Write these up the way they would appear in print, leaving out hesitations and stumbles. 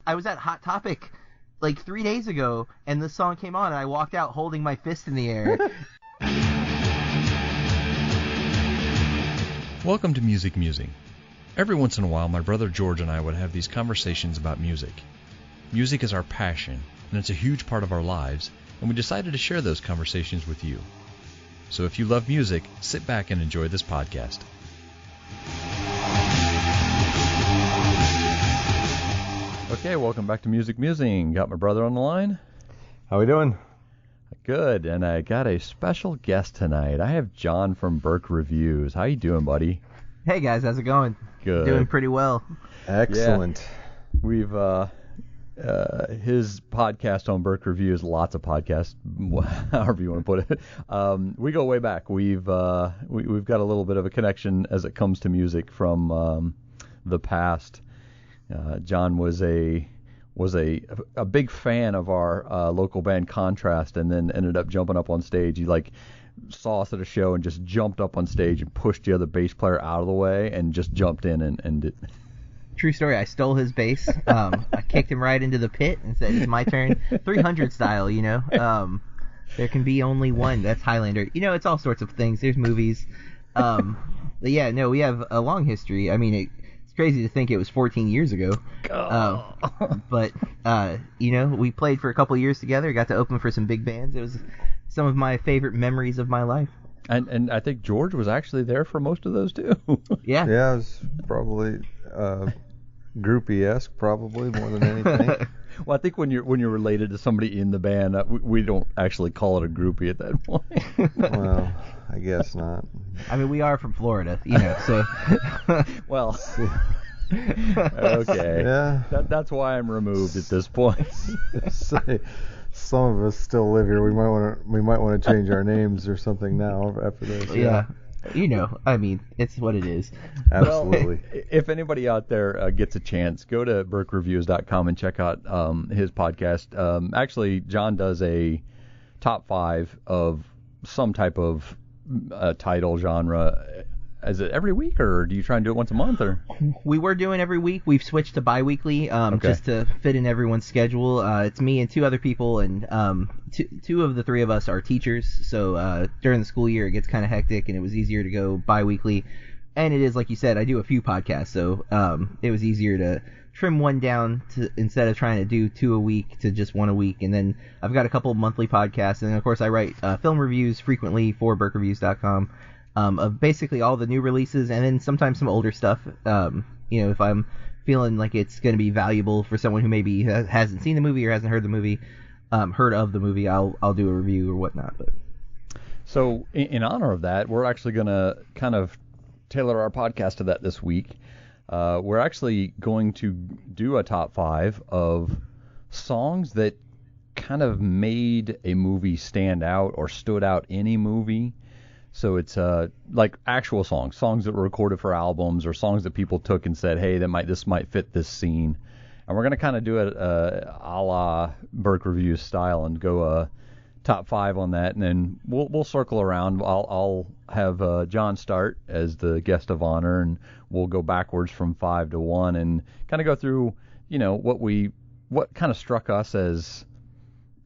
I was at Hot Topic like 3 days ago, and this song came on, and I walked out holding my fist in the air. Welcome to Musing. Every once in a while, my brother George and I would have these conversations about music. Music is our passion, and it's a huge part of our lives, and we decided to share those conversations with you. So if you love music, sit back and enjoy this podcast. Okay, welcome back to Musing. Got my brother on the line. How we doing? Good, and I got a special guest tonight. I have John from Burke Reviews. How you doing, buddy? Hey guys, how's it going? Good. Doing pretty well. Excellent. Yeah. We've his podcast on Burke Reviews, lots of podcasts, however you want to put it. We go way back. We've got a little bit of a connection as it comes to music from the past. John was a big fan of our local band Contrast, and then ended up jumping up on stage. He saw us at a show and just jumped up on stage and pushed the other bass player out of the way and just jumped in and did. True story. I stole his bass. I kicked him right into the pit and said, "It's my turn." 300 style, you know. There can be only one. That's Highlander. You know, it's all sorts of things. There's movies. But yeah, no, we have a long history. I mean, it's crazy to think it was 14 years ago. But you know, we played for a couple years together. Got to open for some big bands. It was some of my favorite memories of my life. And I think George was actually there for most of those too. Yeah. Yeah, it was probably groupie-esque, probably more than anything. Well, I think when you're related to somebody in the band, we don't actually call it a groupie at that point. Well, I guess not. I mean, we are from Florida, you know, so. Well. Okay. Yeah. That's why I'm removed at this point. Say, some of us still live here. We might want to change our names or something now after this. Yeah. You know, I mean, it's what it is. Absolutely. Well, if anybody out there gets a chance, go to burkereviews.com and check out his podcast. Actually, John does a top 5 of some type of title genre. Is it every week, or do you try and do it once a month? Or we were doing every week. We've switched to bi-weekly just to fit in everyone's schedule. It's me and 2 other people, and two of the 3 of us are teachers. So during the school year, it gets kind of hectic, and it was easier to go bi-weekly. And it is, like you said, I do a few podcasts, so it was easier to trim one down instead of trying to do 2 a week to just 1 a week. And then I've got a couple of monthly podcasts, and then, of course, I write film reviews frequently for burkereviews.com. Of basically all the new releases, and then sometimes some older stuff. You know, if I'm feeling like it's going to be valuable for someone who maybe hasn't seen the movie or hasn't heard of the movie, I'll do a review or whatnot. But so, in honor of that, we're actually going to kind of tailor our podcast to that this week. We're actually going to do a top 5 of songs that kind of made a movie stand out or stood out in a movie. So it's like actual songs that were recorded for albums, or songs that people took and said, hey, this might fit this scene. And we're going to kind of do it a la Burke Reviews style and go top 5 on that, and then we'll circle around. I'll have John start as the guest of honor, and we'll go backwards from 5 to 1 and kind of go through, you know, what kind of struck us as,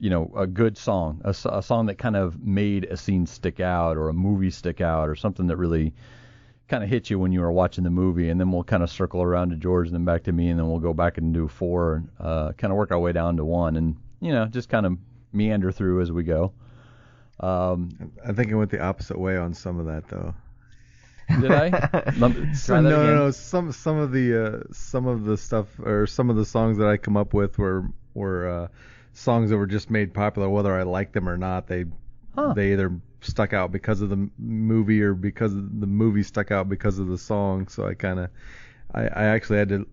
you know, a good song, a song that kind of made a scene stick out, or a movie stick out, or something that really kind of hit you when you were watching the movie. And then we'll kind of circle around to George and then back to me, and then we'll go back and do 4 and kind of work our way down to 1, and, you know, just kind of meander through as we go. I think I went the opposite way on some of that, though. Did I? No. Some of the stuff, or some of the songs that I come up with were songs that were just made popular, whether I like them or not. They either stuck out because of the movie, or because the movie stuck out because of the song. So I actually had to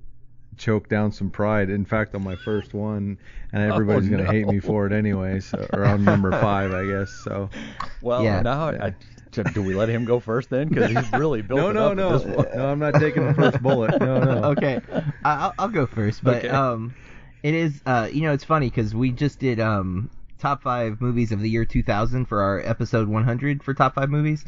choke down some pride. In fact, on my first one, and everybody's going to hate me for it anyway. So, or on number 5, I guess. So. Well, yeah. Now, do we let him go first then? Because he's really built it up. No, I'm not taking the first bullet. No. Okay, I'll go first, but okay. It is, you know, it's funny because we just did top 5 movies of the year 2000 for our episode 100 for top 5 movies,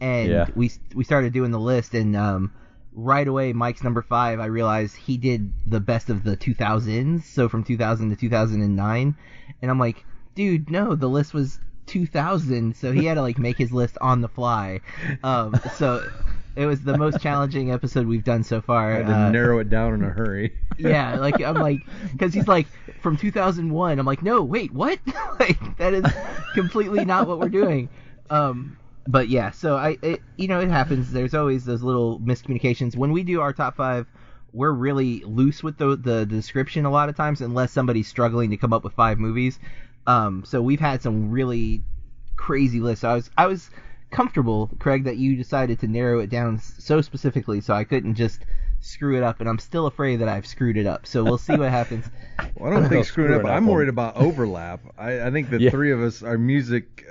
and we started doing the list, and right away, Mike's number 5, I realized he did the best of the 2000s, so from 2000 to 2009, and I'm like, dude, no, the list was 2000, so he had to like make his list on the fly. So it was the most challenging episode we've done so far. I had to narrow it down in a hurry. Yeah, like I'm like, because he's like from 2001. I'm like, no, wait, what? Like that is completely not what we're doing. But yeah, so it happens. There's always those little miscommunications when we do our top 5. We're really loose with the description a lot of times, unless somebody's struggling to come up with 5 movies. So we've had some really crazy lists. So I was comfortable, Craig, that you decided to narrow it down so specifically, so I couldn't just screw it up. And I'm still afraid that I've screwed it up. So we'll see what happens. Well, I don't think screwing it up. I'm worried about overlap. I think the three of us, our music.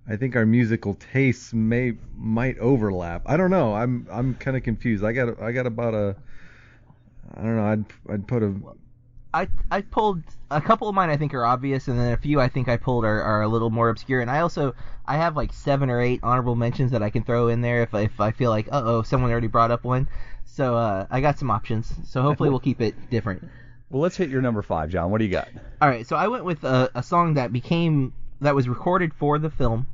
I think our musical tastes might overlap. I don't know. I'm kind of confused. I got about a. I don't know. I'd put a. I pulled a couple of mine. I think are obvious, and then a few I think I pulled are a little more obscure. And I have like 7 or 8 honorable mentions that I can throw in there if I feel like someone already brought up one. So I got some options. So hopefully we'll keep it different. Well, let's hit your number 5, John. What do you got? All right. So I went with a song that was recorded for the film,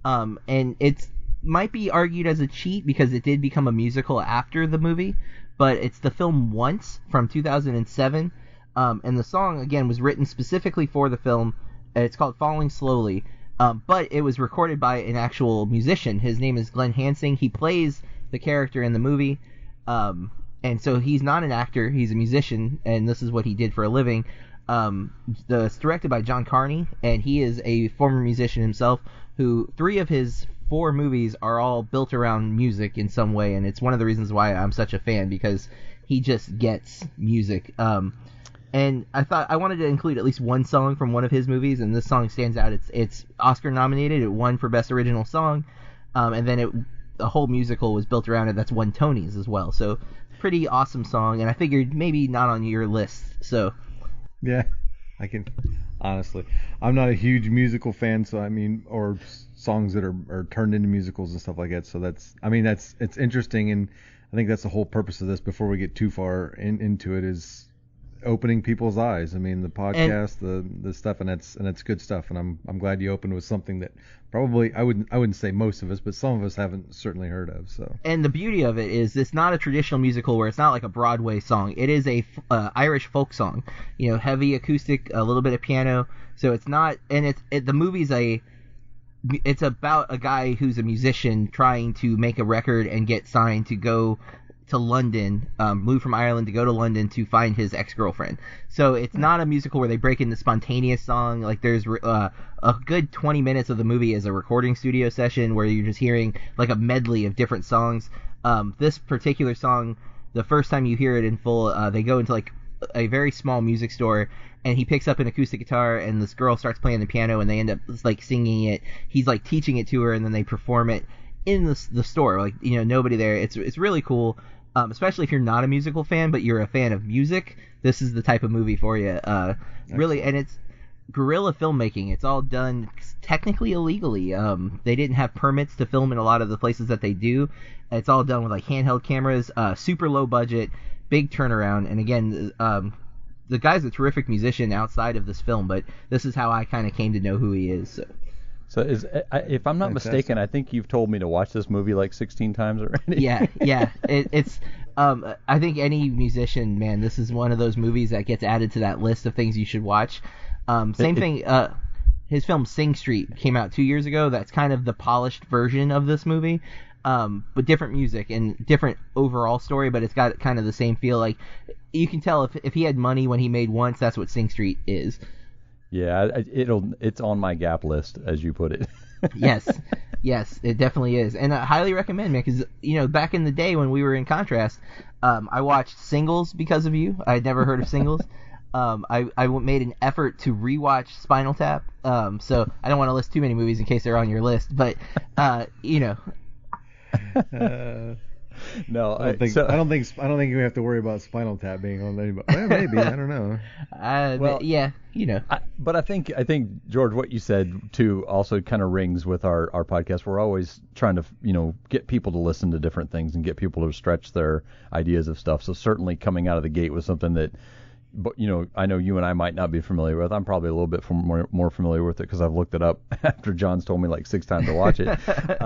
and it's might be argued as a cheat because it did become a musical after the movie, but it's the film Once from 2007. And the song, again, was written specifically for the film. It's called Falling Slowly. But it was recorded by an actual musician. His name is Glenn Hansing. He plays the character in the movie. And so he's not an actor. He's a musician, and this is what he did for a living. It's directed by John Carney, and he is a former musician himself, who 3 of his 4 movies are all built around music in some way, and it's one of the reasons why I'm such a fan, because he just gets music. And I thought I wanted to include at least one song from one of his movies, and this song stands out. It's Oscar nominated. It won for Best Original Song, and then the whole musical was built around it. That's won Tonys as well. So pretty awesome song, and I figured maybe not on your list. So yeah, I can honestly. I'm not a huge musical fan, so or songs that are turned into musicals and stuff like that. So it's interesting, and I think that's the whole purpose of this. Before we get too far into it, is opening people's eyes. The podcast, the stuff, and that's good stuff. And I'm glad you opened with something that probably I wouldn't say most of us, but some of us haven't certainly heard of. So. And the beauty of it is it's not a traditional musical where it's not like a Broadway song. It is a Irish folk song. Heavy acoustic, a little bit of piano. So it's not, and the movie's it's about a guy who's a musician trying to make a record and get signed to go to London, moved from Ireland to go to London to find his ex-girlfriend. So it's not a musical where they break into spontaneous song. Like there's a good 20 minutes of the movie as a recording studio session where you're just hearing like a medley of different songs. This particular song, the first time you hear it in full, they go into like a very small music store, and he picks up an acoustic guitar, and this girl starts playing the piano, and they end up like singing it. He's like teaching it to her, and then they perform it in the store. Like nobody there. It's really cool. Especially if you're not a musical fan, but you're a fan of music, this is the type of movie for you. Really, and it's guerrilla filmmaking. It's all done technically illegally. They didn't have permits to film in a lot of the places that they do. It's all done with like handheld cameras, super low budget, big turnaround. And again, the guy's a terrific musician outside of this film, but this is how I kind of came to know who he is. So if I'm not mistaken, I think you've told me to watch this movie like 16 times already. Yeah. It's I think any musician, man, this is one of those movies that gets added to that list of things you should watch. Same thing. His film Sing Street came out 2 years ago. That's kind of the polished version of this movie, but different music and different overall story. But it's got kind of the same feel. Like you can tell if he had money when he made Once, that's what Sing Street is. Yeah, it's on my gap list, as you put it. Yes, it definitely is, and I highly recommend, man, because back in the day when we were in Contrast, I watched Singles because of you. I'd never heard of Singles. I made an effort to rewatch Spinal Tap, so I don't want to list too many movies in case they're on your list, but No, I don't think we have to worry about Spinal Tap being on anybody. Well, maybe, I don't know. Yeah, But I think George, what you said too also kind of rings with our podcast. We're always trying to get people to listen to different things and get people to stretch their ideas of stuff. So certainly coming out of the gate with something that, but I know you and I might not be familiar with. I'm probably a little bit more familiar with it because I've looked it up after Jons told me like 6 times to watch it. That's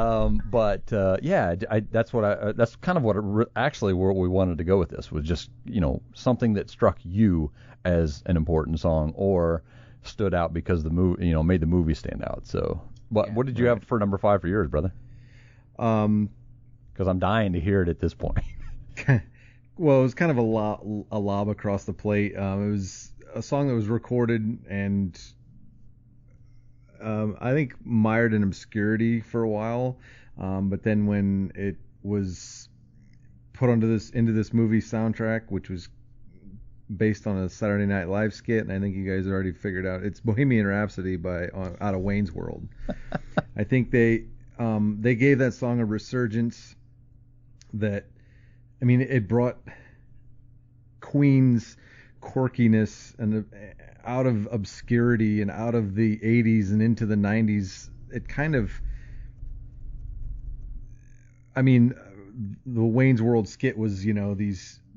kind of what we wanted to go with this, was just something that struck you as an important song or stood out because the movie made the movie stand out. So what did you have for number 5 for yours, brother? Because I'm dying to hear it at this point. Well, it was kind of a lob across the plate. It was a song that was recorded and I think mired in obscurity for a while. But then when it was put into this movie soundtrack, which was based on a Saturday Night Live skit, and I think you guys already figured out, it's Bohemian Rhapsody out of Wayne's World. I think they gave that song a resurgence that, I mean, it brought Queen's quirkiness and out of obscurity and out of the 80s and into the 90s. It kind of, I mean, the Wayne's World skit was,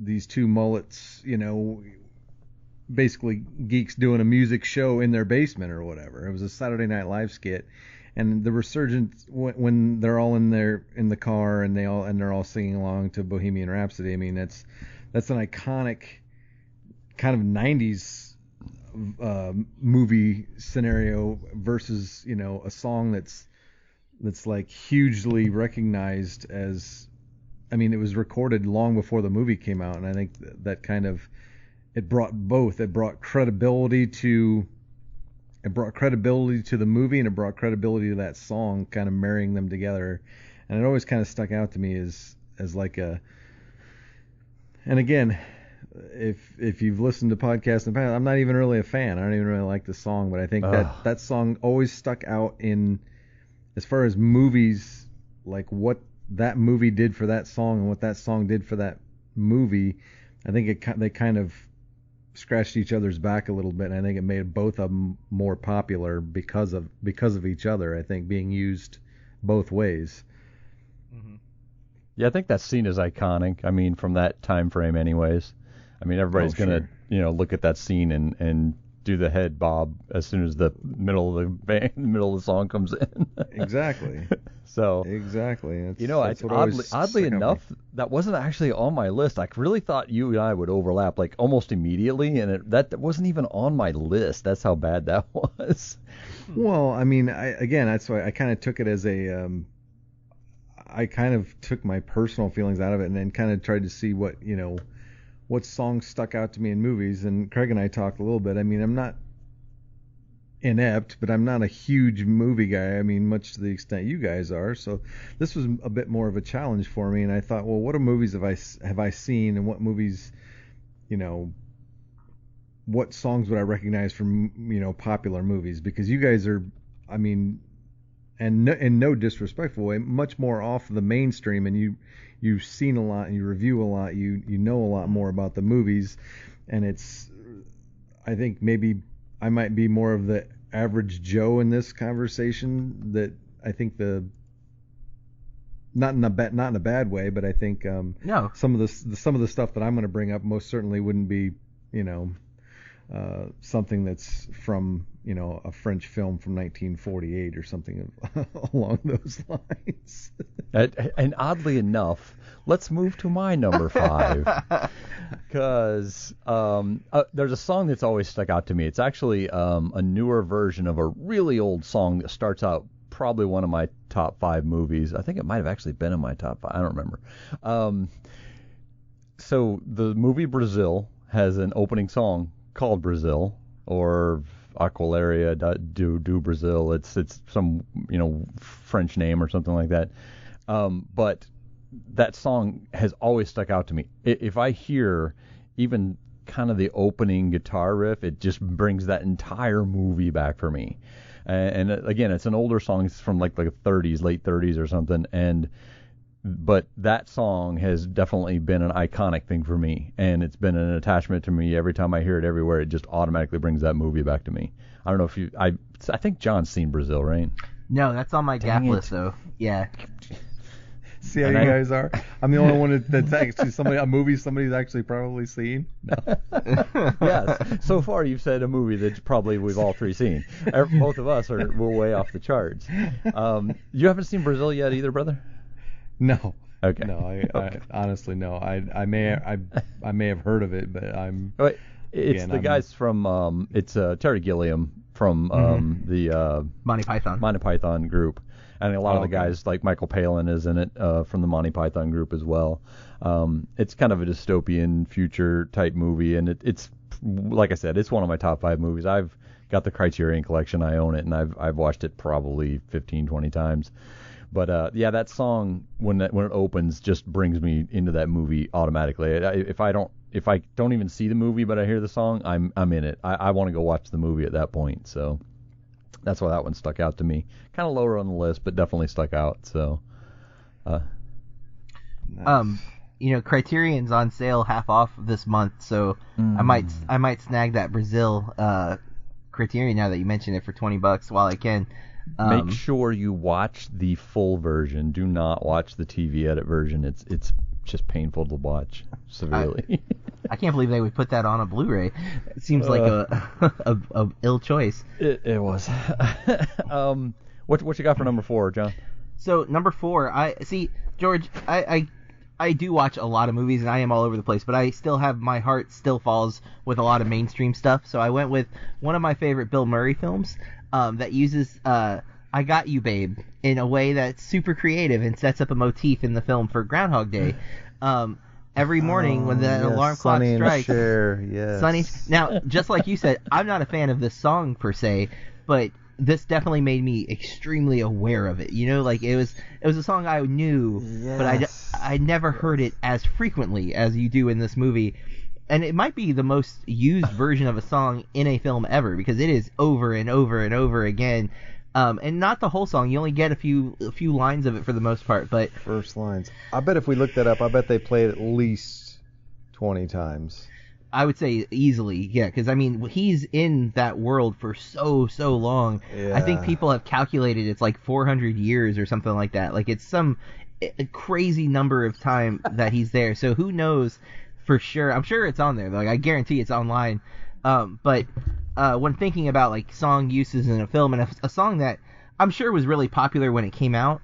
these two mullets, basically geeks doing a music show in their basement or whatever. It was a Saturday Night Live skit. And the resurgence when they're all in the car and they're all singing along to Bohemian Rhapsody. I mean, that's an iconic kind of 90s movie scenario versus a song that's like hugely recognized as. I mean, it was recorded long before the movie came out, and I think that kind of it brought both. It brought credibility to. It brought credibility to the movie, and it brought credibility to that song, kind of marrying them together. And it always kind of stuck out to me as like a. And again, if you've listened to podcasts in the past, I'm not even really a fan. I don't even really like the song, but I think that song always stuck out in, as far as movies, like what that movie did for that song and what that song did for that movie. I think they kind of scratched each other's back a little bit, and I think it made both of them more popular because of each other. I think being used both ways. Mm-hmm. Yeah, I think that scene is iconic. I mean, from that time frame, anyways. I mean, everybody's gonna look at that scene and do the head bob as soon as the middle of the song comes in. Exactly. So exactly. Oddly enough, that wasn't actually on my list. I really thought you and I would overlap like almost immediately, and that wasn't even on my list. That's how bad that was. Well, I mean, that's why I kind of took it as a. I kind of took my personal feelings out of it, and then kind of tried to see what songs stuck out to me in movies. And Craig and I talked a little bit. I mean, I'm not inept, but I'm not a huge movie guy. I mean, much to the extent you guys are. So this was a bit more of a challenge for me. And I thought, well, what movies have I seen, and what movies, what songs would I recognize from popular movies? Because you guys are, I mean, and in no disrespectful way, much more off the mainstream, and you've seen a lot and you review a lot, you know a lot more about the movies, and I think maybe I might be more of the average Joe in this conversation. That I think not in a bad way, but I think no, some of the stuff that I'm going to bring up most certainly wouldn't be something that's from a French film from 1948 or something along those lines. And oddly enough, let's move to my number 5, because there's a song that's always stuck out to me. It's actually a newer version of a really old song that starts out probably one of my top 5 movies. I think it might have actually been in my top 5. I don't remember. So the movie Brazil has an opening song called Brazil, or Aqualaria do Brazil. It's some French name or something like that. But that song has always stuck out to me. If I hear even kind of the opening guitar riff, it just brings that entire movie back for me. And again, it's an older song. It's from like the 30s, late 30s or something. And But that song has definitely been an iconic thing for me, and it's been an attachment to me. Every time I hear it everywhere, it just automatically brings that movie back to me. I don't know if I think John's seen Brazil, right? No, that's on my gap list though. Yeah. See how you guys are? I'm the only one that's actually a movie somebody's actually probably seen. No. Yes. So far, you've said a movie that probably we've all three seen. Both of us we're way off the charts. You haven't seen Brazil yet either, brother? No. Okay. No, I honestly no. I may have heard of it, but I'm. It's the guys from it's Terry Gilliam from the Monty Python group. And a lot of the guys, like Michael Palin, is in it from the Monty Python group as well. It's kind of a dystopian future type movie, and it's like I said, it's one of my top 5 movies. I've got the Criterion Collection, I own it, and I've watched it probably 15, 20 times. But yeah, that song when it opens just brings me into that movie automatically. If I don't even see the movie, but I hear the song, I'm in it. I want to go watch the movie at that point. So. That's why that one stuck out to me. Kind of lower on the list, but definitely stuck out. So, nice. Criterion's on sale half off this month, so I might snag that Brazil Criterion now that you mention it for $20 while I can. Make sure you watch the full version. Do not watch the TV edit version. It's just painful to watch severely. I can't believe they would put that on a Blu-ray. It seems like a ill choice. It was. What you got for number 4, John? So number 4, George, I do watch a lot of movies and I am all over the place, but I still have my heart still falls with a lot of mainstream stuff. So I went with one of my favorite Bill Murray films that uses I Got You, Babe in a way that's super creative and sets up a motif in the film for Groundhog Day. Every morning when the alarm clock Sonny strikes. And Cher, yes. Sonny. Now, just like you said, I'm not a fan of this song per se, but this definitely made me extremely aware of it. Like it was a song I knew, but I never heard it as frequently as you do in this movie. And it might be the most used version of a song in a film ever because it is over and over and over again. And not the whole song. You only get a few lines of it for the most part. But first lines. I bet if we looked that up, I bet they played at least 20 times. I would say easily, yeah. Because he's in that world for so long. Yeah. I think people have calculated it's like 400 years or something like that. Like it's some crazy number of time that he's there. So who knows for sure? I'm sure it's on there. Like I guarantee it's online. But when thinking about like song uses in a film and a song that I'm sure was really popular when it came out,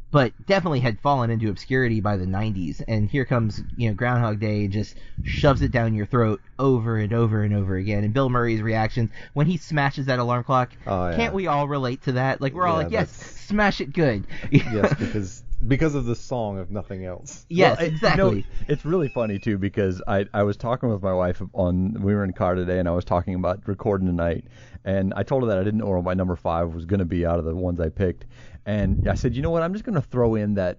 but definitely had fallen into obscurity by the 90s, and here comes Groundhog Day and just shoves it down your throat over and over and over again. And Bill Murray's reaction when he smashes that alarm clock, can't we all relate to that? Like we're all like, yes, smash it good. Yes, because of the song, if nothing else. Yes, exactly. It's really funny too because I was talking with my wife we were in the car today and I was talking about recording tonight, and I told her that I didn't know what my number 5 was going to be out of the ones I picked, and I said, you know what, I'm just going to throw in that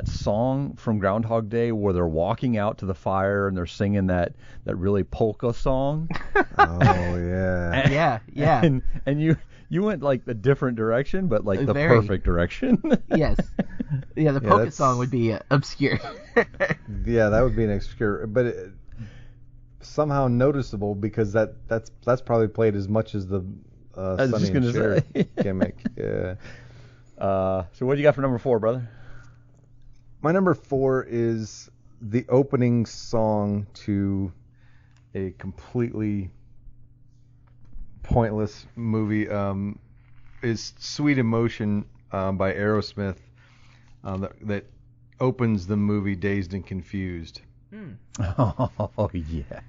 song from Groundhog Day where they're walking out to the fire and they're singing that really polka song. Oh yeah. Yeah. And you went like a different direction, but like the Very. perfect direction. Yes. Yeah, the polka song would be obscure. Yeah, that would be an obscure, but somehow noticeable because that's probably played as much as the Sonny and Cher gimmick. Yeah. So what do you got for number 4, brother? My number 4 is the opening song to a completely pointless movie. Is Sweet Emotion by Aerosmith that opens the movie Dazed and Confused. Oh yeah.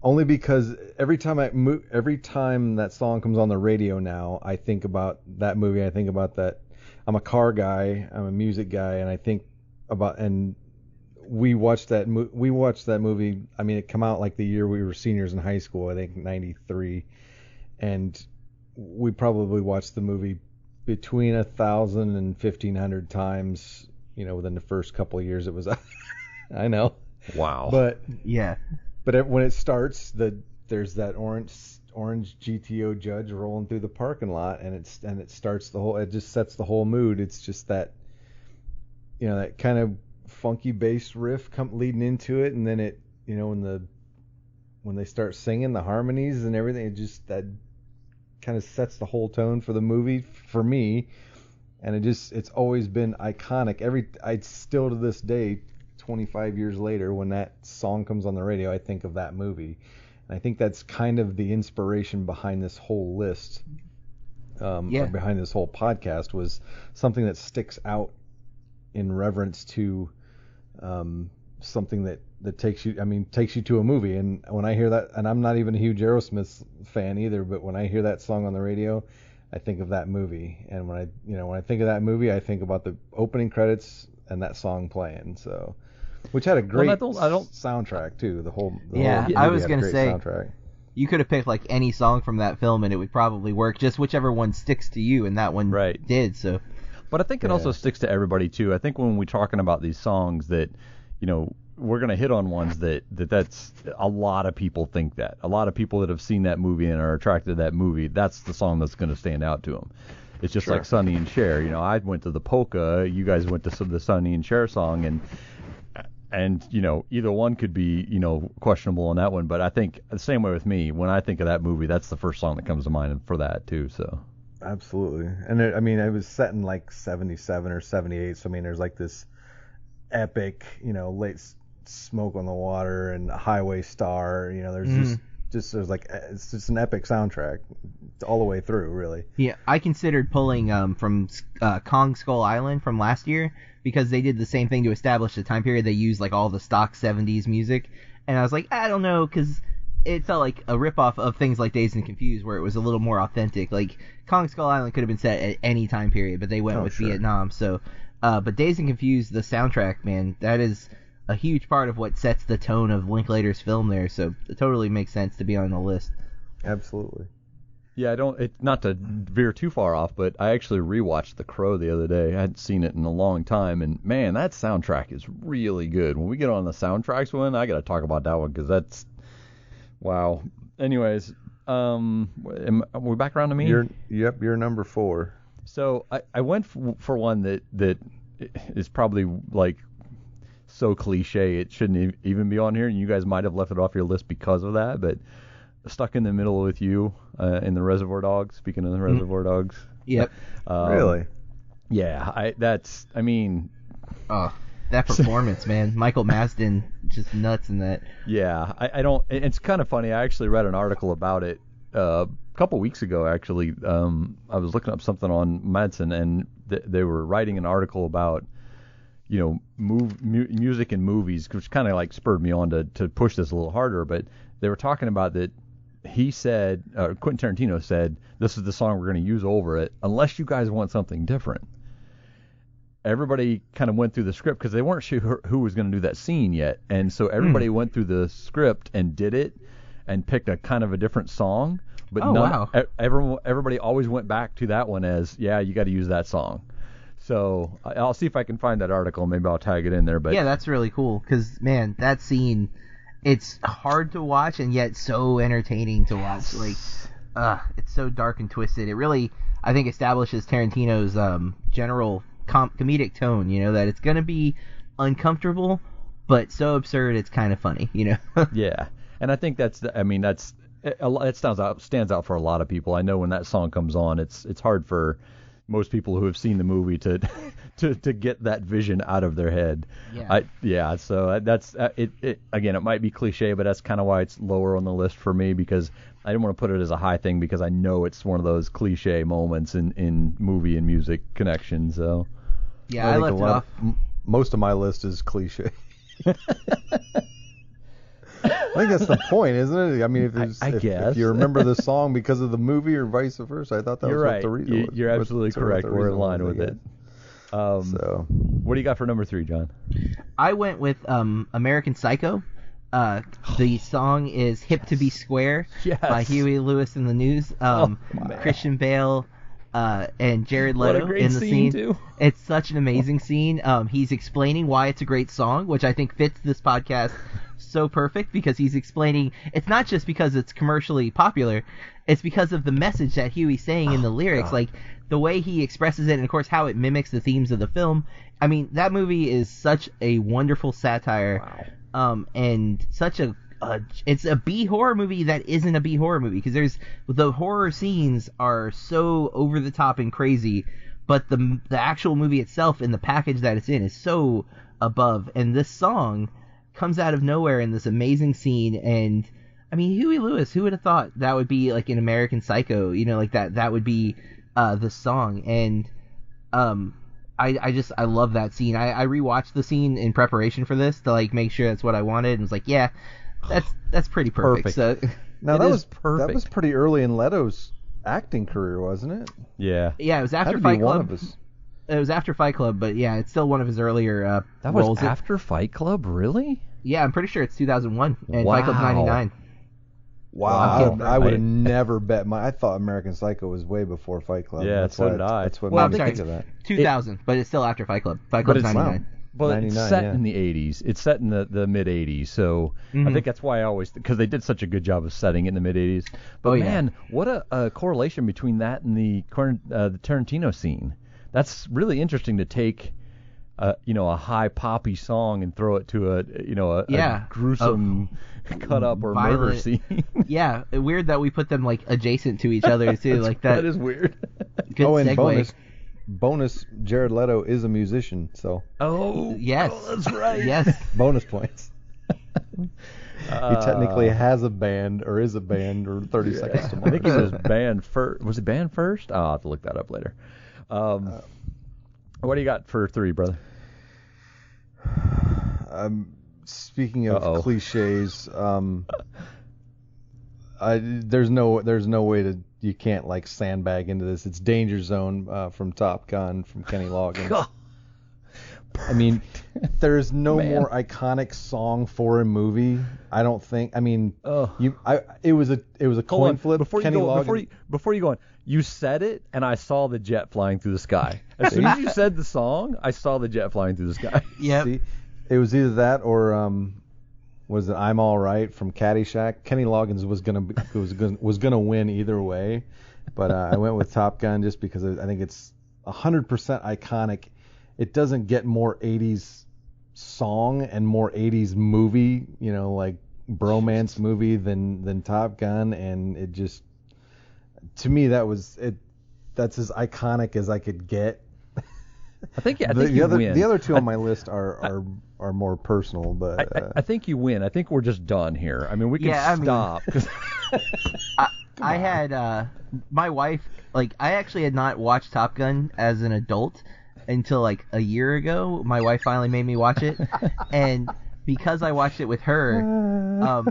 Only because every time that song comes on the radio now, I think about that movie. I think about that. I'm a car guy. I'm a music guy, and I think about we watched that movie. I mean, it came out like the year we were seniors in high school. I think 93, and we probably watched the movie between 1,000 and 1,500 times. Within the first couple of years, it was. I know. Wow. But yeah. But when it starts, there's that orange orange GTO Judge rolling through the parking lot, and it starts it just sets the whole mood. It's just that, that kind of funky bass riff leading into it, and then it, when they start singing the harmonies and everything, it just, that kind of sets the whole tone for the movie for me. And it's always been iconic. I still to this day, 25 years later, when that song comes on the radio, I think of that movie. And I think that's kind of the inspiration behind this whole list, or behind this whole podcast, was something that sticks out in reverence to something that takes you to a movie. And when I hear that, and I'm not even a huge Aerosmith fan either, but when I hear that song on the radio, I think of that movie. And when I think of that movie, I think about the opening credits and that song playing. So, which had a great soundtrack too. The whole I was gonna say, soundtrack. You could have picked like any song from that film and it would probably work. Just whichever one sticks to you, and that one did. So, but I think it also sticks to everybody too. I think when we're talking about these songs that, we're going to hit on ones that's a lot of people think that. A lot of people that have seen that movie and are attracted to that movie, that's the song that's going to stand out to them. It's just like Sonny and Cher. I went to the polka, you guys went to the Sonny and Cher song, and either one could be, questionable on that one. But I think the same way with me. When I think of that movie, that's the first song that comes to mind for that too. So absolutely. And it was set in like 77 or 78. So there's like this epic, late Smoke on the Water and Highway Star. There's it's just an epic soundtrack all the way through, really. Yeah, I considered pulling from Kong Skull Island from last year, because they did the same thing to establish the time period. They used like all the stock 70s music, and I was like, I don't know, because it felt like a ripoff of things like Dazed and Confused, where it was a little more authentic. Like Kong Skull Island could have been set at any time period, but they went with Vietnam. So, but Dazed and Confused, the soundtrack, man, that is a huge part of what sets the tone of Linklater's film there, so it totally makes sense to be on the list. Absolutely. Yeah, not to veer too far off, but I actually rewatched The Crow the other day. I hadn't seen it in a long time, and man, that soundtrack is really good. When we get on the soundtracks one, I got to talk about that one, because that's, wow. Anyways, are we back around to me? You're number 4. So I went for one that is probably like so cliche it shouldn't even be on here, and you guys might have left it off your list because of that, but Stuck in the Middle with You in the Reservoir Dogs. Speaking of the Reservoir Dogs. Yep. Really? Yeah. That performance, man. Michael Marsden, just nuts in that. Yeah. It's kind of funny. I actually read an article about it a couple weeks ago, actually. I was looking up something on Madsen, and they were writing an article about music and movies, which kind of like spurred me on to push this a little harder. But they were talking about that. He said, Quentin Tarantino said, this is the song we're going to use over it, unless you guys want something different. Everybody kind of went through the script, because they weren't sure who was going to do that scene yet, and so everybody went through the script and did it, and picked a kind of a different song. But everybody always went back to that one as, you got to use that song. So I'll see if I can find that article. Maybe I'll tag it in there. But yeah, that's really cool, because man, that scene, it's hard to watch and yet so entertaining to watch. Like, it's so dark and twisted. It really, I think, establishes Tarantino's general comedic tone. That it's gonna be uncomfortable, but so absurd it's kind of funny. Yeah, and I think that stands out for a lot of people. I know when that song comes on, it's hard for most people who have seen the movie to get that vision out of their head. So that's it. Again, it might be cliche, but that's kind of why it's lower on the list for me, because I didn't want to put it as a high thing, because I know it's one of those cliche moments in movie and music connections. So I left it off. Most of my list is cliche. I think that's the point, isn't it? I mean, if you remember the song because of the movie or vice versa, I thought that was right. What the reason was. You're absolutely correct. We're in line with it. So, what do you got for number 3, John? I went with American Psycho. The song is "Hip to Be Square" by Huey Lewis and the News. Christian Bale and Jared Leto in the scene. Too. It's such an amazing scene. He's explaining why it's a great song, which I think fits this podcast so perfect because he's explaining. It's not just because it's commercially popular; it's because of the message that Huey's saying in the lyrics, like the way he expresses it, and of course how it mimics the themes of the film. I mean, that movie is such a wonderful satire, and such it's a B horror movie that isn't a B horror movie because the horror scenes are so over the top and crazy, but the actual movie itself and the package that it's in is so above. And this song comes out of nowhere in this amazing scene, and I mean, Huey Lewis, who would have thought that would be like an American Psycho, like that would be the song. And I love that scene. I rewatched the scene in preparation for this to like make sure that's what I wanted, and was like, yeah, that's pretty perfect. So now that was perfect. That was pretty early in Leto's acting career, wasn't it? Yeah. Yeah, it was after Fight Club. It was after Fight Club, but yeah, it's still one of his earlier that roles. Was after Fight Club, really? Yeah, I'm pretty sure it's 2001, and Fight Club's 99. Wow, I would have never bet I thought American Psycho was way before Fight Club. Yeah, so did I. That's what made me think of that. 2000, but it's still after Fight Club. Fight Club's 99. Well, it's set in the 80s. It's set in the mid 80s, so I think that's why because they did such a good job of setting it in the mid 80s. But man, what a correlation between that and the Tarantino scene. That's really interesting to take, a high poppy song and throw it to a gruesome cut up or violent murder scene. Yeah, weird that we put them like adjacent to each other too, like that. That is weird. Good segue. Bonus, Jared Leto is a musician, so. Oh, yes. Oh, that's right. Yes. Bonus points. He technically has a band, or is a band, or 30 Seconds to Mars. I think he was banned first. Was it banned first? I'll have to look that up later. What do you got for 3, brother? Speaking of cliches, there's no way you can't like sandbag into this. It's Danger Zone from Top Gun from Kenny Loggins. I mean, there's no more iconic song for a movie. I don't think. I mean, it was a coin flip. Before you go on, you said it, and I saw the jet flying through the sky. As soon as you said the song, I saw the jet flying through the sky. Yeah. It was either that or was it I'm All Right from Caddyshack. Kenny Loggins was gonna win either way, but I went with Top Gun just because I think it's 100% iconic. It doesn't get more 80s song and more 80s movie, like bromance movie than Top Gun, and it just, to me, that's as iconic as I could get. I think you win. The other two on my list are more personal, but I think you win. I think we're just done here. I mean, we can stop. I had my wife, like, I actually had not watched Top Gun as an adult until like a year ago. My wife finally made me watch it, and because I watched it with her,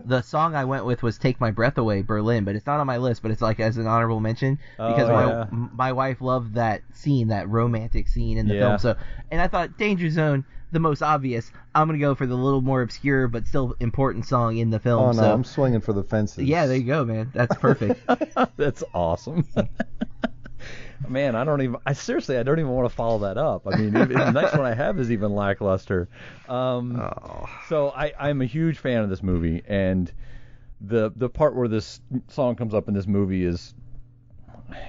the song I went with was "Take My Breath Away" Berlin, but it's not on my list, but it's like as an honorable mention because my wife loved that scene, that romantic scene in the film. So, and I thought Danger Zone, the most obvious, I'm gonna go for the little more obscure but still important song in the film. Oh no, I'm swinging for the fences. Yeah, there you go, man. That's perfect. That's awesome. Man, I don't even want to follow that up. I mean, the next one I have is even lackluster. So I'm a huge fan of this movie, and the part where this song comes up in this movie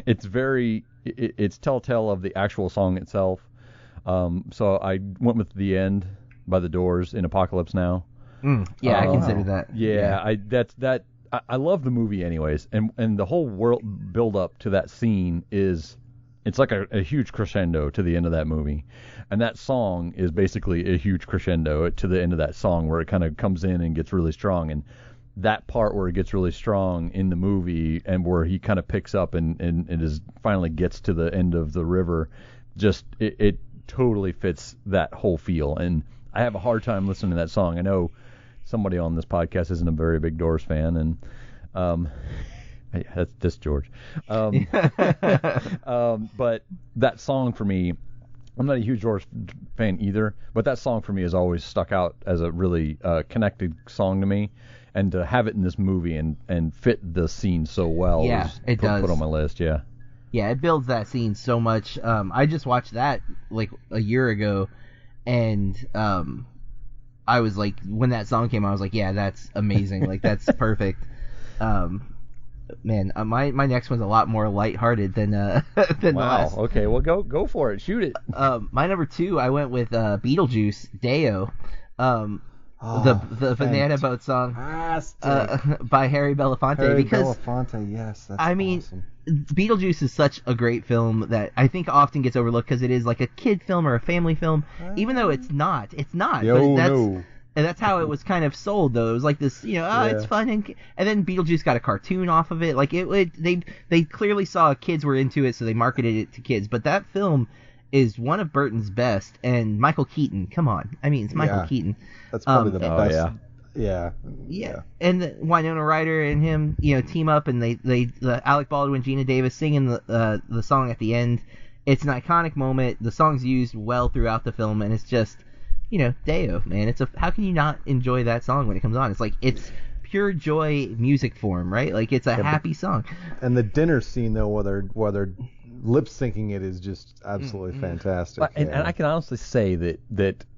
it's telltale of the actual song itself. So I went with The End by The Doors in Apocalypse Now. Yeah, I consider that. Yeah, I love the movie anyways, and the whole world build up to that scene it's like a huge crescendo to the end of that movie, and that song is basically a huge crescendo to the end of that song where it kind of comes in and gets really strong, and that part where it gets really strong in the movie and where he kind of picks up and finally gets to the end of the river, just it totally fits that whole feel, and I have a hard time listening to that song. I know somebody on this podcast isn't a very big Doors fan, and that's just George. But that song for me, I'm not a huge Doors fan either, but that song for me has always stuck out as a really connected song to me, and to have it in this movie and fit the scene so well. Yeah, it does. Put on my list, yeah. Yeah, it builds that scene so much. I just watched that like a year ago, and I was like, when that song came out, I was like, yeah, that's amazing. Like, that's perfect. Man, my next one's a lot more lighthearted than the last. Wow. Okay. Well, go for it. Shoot it. My number 2, I went with Beetlejuice, Deo. The Banana Boat song by Harry Belafonte. Belafonte, yes, that's awesome. Beetlejuice is such a great film that I think often gets overlooked because it is like a kid film or a family film, even though it's not. It's not. And that's how it was kind of sold, though. It was like this, it's fun, and then Beetlejuice got a cartoon off of it. Like they clearly saw kids were into it, so they marketed it to kids. But that film is one of Burton's best, and Michael Keaton. Come on, I mean, it's Michael Keaton. That's probably the best. Yeah. And Winona Ryder and him, team up, and they Alec Baldwin, Gina Davis singing the song at the end. It's an iconic moment. The song's used well throughout the film, and it's just, Deo, man. How can you not enjoy that song when it comes on? It's like it's pure joy music form, right? Like it's a happy song. And the dinner scene, though, whether lip syncing it is just absolutely fantastic. And I can honestly say that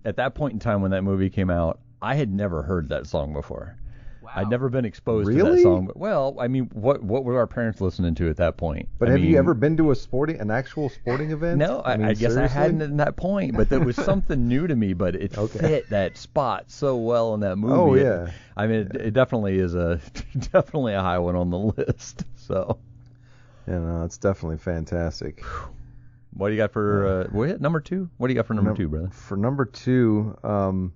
at that point in time when that movie came out, I had never heard that song before. Wow. I'd never been exposed to that song. But, well, I mean, what were our parents listening to at that point? But have you ever been to an actual sporting event? No, I guess I hadn't at that point. But that was something new to me. But it fit that spot so well in that movie. Oh yeah. It definitely is definitely a high one on the list. So. Yeah, no, it's definitely fantastic. What do you got for number 2? What do you got for number 2, brother? For number 2,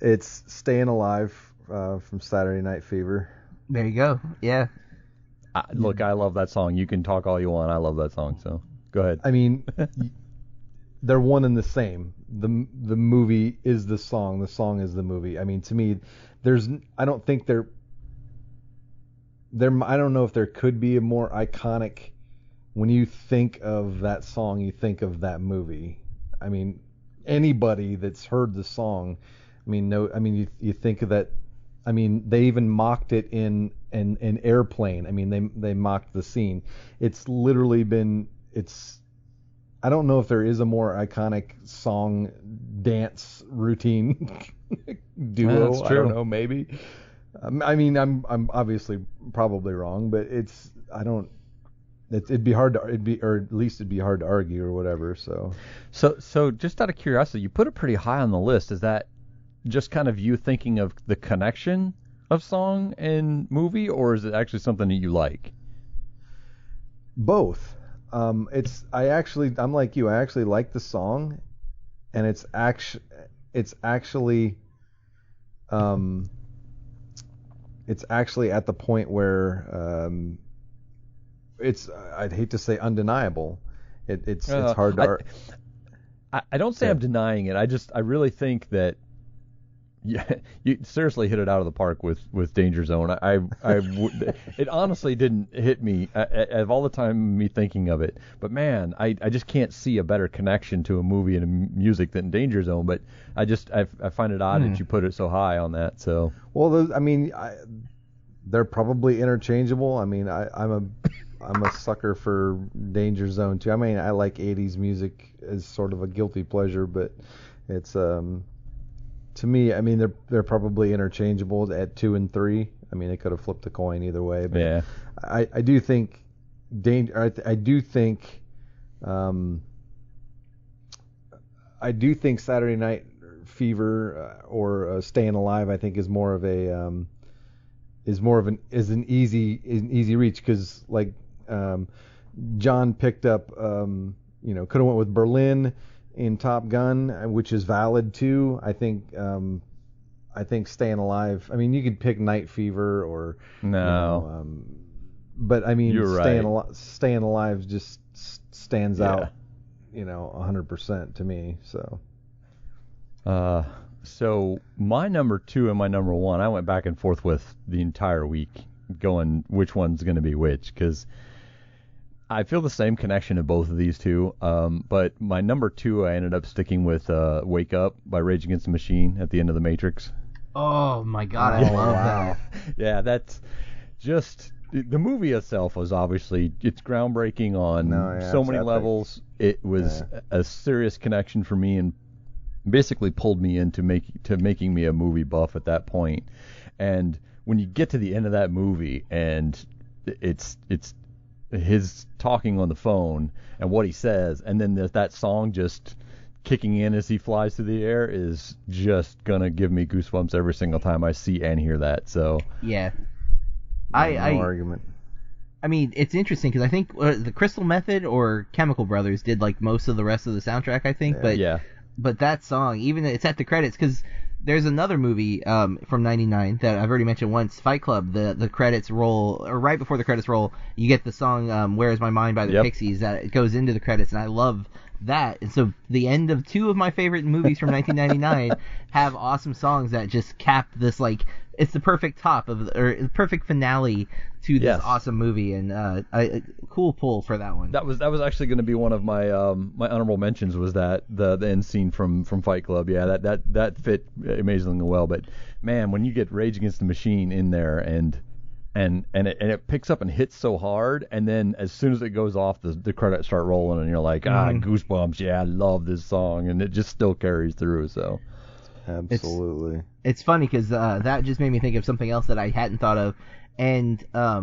it's Staying Alive from Saturday Night Fever. There you go. Yeah. Look, I love that song. You can talk all you want. I love that song. So go ahead. I mean, they're one and the same. The movie is the song. The song is the movie. I mean, to me, I don't think I don't know if there could be a more iconic. When you think of that song, you think of that movie. I mean, anybody that's heard the song, you think of that. I mean, they even mocked it in Airplane. I mean, they mocked the scene. It's literally been. I don't know if there is a more iconic song dance routine duo. That's true. I don't know, maybe. I mean, I'm obviously probably wrong, but it'd be hard to argue or whatever. So just out of curiosity, you put it pretty high on the list. Is that just kind of you thinking of the connection of song and movie, or is it actually something that you like? Both. I'm like you. I actually like the song, and it's actually at the point where I'd hate to say undeniable. It's hard to. I don't say I'm denying it. I really think that. Yeah, you seriously hit it out of the park with Danger Zone. It honestly didn't hit me of all the time me thinking of it. But man, I just can't see a better connection to a movie and music than Danger Zone. But I find it odd that you put it so high on that. So they're probably interchangeable. I mean, I'm a sucker for Danger Zone too. I mean, I like 80s music as sort of a guilty pleasure, but it's to me, I mean, they're probably interchangeable at 2 and 3. I mean, they could have flipped the coin either way. But yeah. I do think Saturday Night Fever or Staying Alive, I think is an easy reach, because like John picked up could have went with Berlin in Top Gun, which is valid too. I think Staying Alive. I mean, you could pick Night Fever or no, but I mean, you're Staying Alive just stands out, 100% to me. So my number 2 and my number 1, I went back and forth with the entire week, going which one's going to be which, because I feel the same connection to both of these two, but my number 2, I ended up sticking with Wake Up by Rage Against the Machine at the end of The Matrix. Oh, my God, I love that. Yeah, that's just the movie itself was obviously it's groundbreaking on so many levels. It was a serious connection for me and basically pulled me into making me a movie buff at that point. And when you get to the end of that movie and it's his talking on the phone and what he says, and then there's that song just kicking in as he flies through the air is just gonna give me goosebumps every single time I see and hear that. So yeah, no argument. I mean, it's interesting because I think the Crystal Method or Chemical Brothers did like most of the rest of the soundtrack, I think. But that song, even it's at the credits, because there's another movie from '99 that I've already mentioned once, Fight Club. The credits roll, or right before the credits roll, you get the song "Where Is My Mind" by the Pixies that it goes into the credits, and I love that. And so the end of two of my favorite movies from 1999 have awesome songs that just cap this, like, it's the perfect the perfect finale to this awesome movie, and cool pull for that one. That was actually going to be one of my my honorable mentions, was that the end scene from Fight Club. Yeah, that fit amazingly well. But man, when you get Rage Against the Machine in there and it picks up and hits so hard, and then as soon as it goes off, the credits start rolling, and you're like, goosebumps. Yeah, I love this song, and it just still carries through. So. Absolutely. It's funny because that just made me think of something else that I hadn't thought of, and are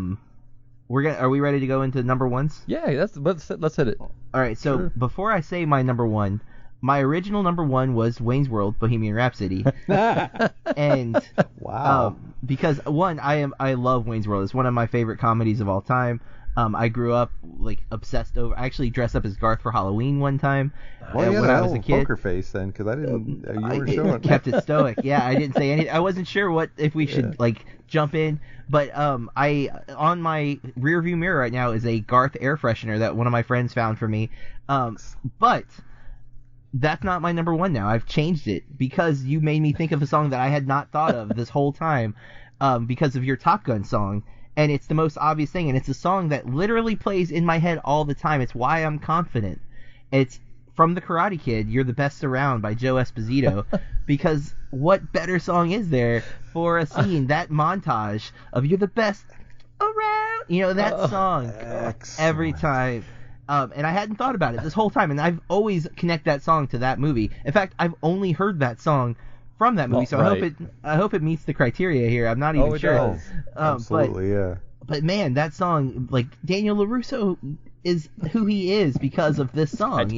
we ready to go into number ones? Yeah, let's hit it. All right, so before I say my number one, my original number one was Wayne's World, Bohemian Rhapsody, and wow, because one, I love Wayne's World. It's one of my favorite comedies of all time. I grew up like obsessed over. I actually dressed up as Garth for Halloween one time when I was a kid. Poker face then, because I didn't. You were showing. Kept it stoic. Yeah, I didn't say anything. I wasn't sure if we should like jump in, but I on my rear view mirror right now is a Garth air freshener that one of my friends found for me. But that's not my number one now. I've changed it because you made me think of a song that I had not thought of this whole time, because of your Top Gun song. And it's the most obvious thing, and it's a song that literally plays in my head all the time. It's why I'm confident. It's from The Karate Kid, You're the Best Around by Joe Esposito, because what better song is there for a scene, that montage of You're the Best Around, that song every time. And I hadn't thought about it this whole time, and I've always connect that song to that movie. In fact, I've only heard that song from that movie, so right. I hope it meets the criteria here. I'm not even sure. Does. Absolutely, yeah. But man, that song, like, Daniel LaRusso is who he is because of this song,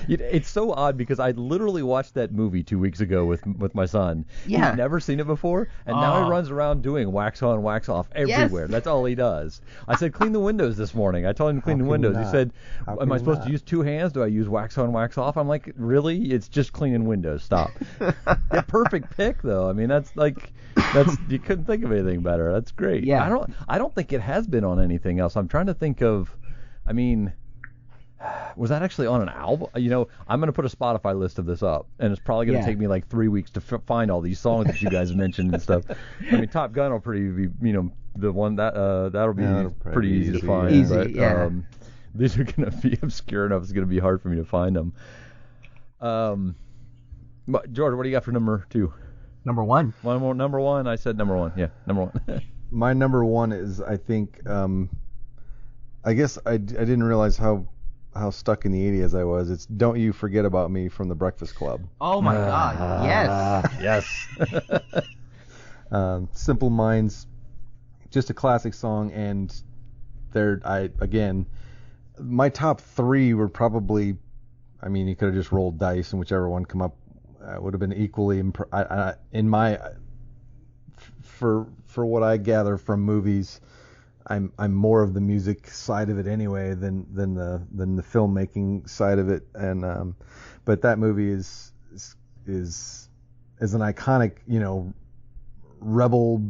It's so odd because I literally watched that movie 2 weeks ago with my son. Yeah. He's never seen it before, and now he runs around doing wax on, wax off everywhere. Yes. That's all he does. I said, clean the windows this morning. I told him to clean the windows. He said, am I supposed to use two hands? Do I use wax on, wax off? I'm like, really? It's just cleaning windows. Stop. Yeah, perfect pick, though. I mean, that's you couldn't think of anything better. That's great. Yeah. I don't think it has been on anything else. I'm trying to think of. I mean, was that actually on an album? I'm going to put a Spotify list of this up, and it's probably going to take me like 3 weeks to find all these songs that you guys mentioned and stuff. I mean, Top Gun will be, the one that'll be pretty easy to find. Easy, but, yeah. These are going to be obscure enough. It's going to be hard for me to find them. But George, what do you got for number two? Number one. One more number one. I said number one. Yeah, number one. My number one is, I think. I guess I didn't realize how stuck in the 80s I was. It's Don't You Forget About Me from the Breakfast Club. Oh my God, yes. Yes. Simple Minds, just a classic song, and my top three were probably, I mean, you could have just rolled dice and whichever one come up would have been equally for what I gather from movies. I'm more of the music side of it anyway than the filmmaking side of it, and but that movie is an iconic rebel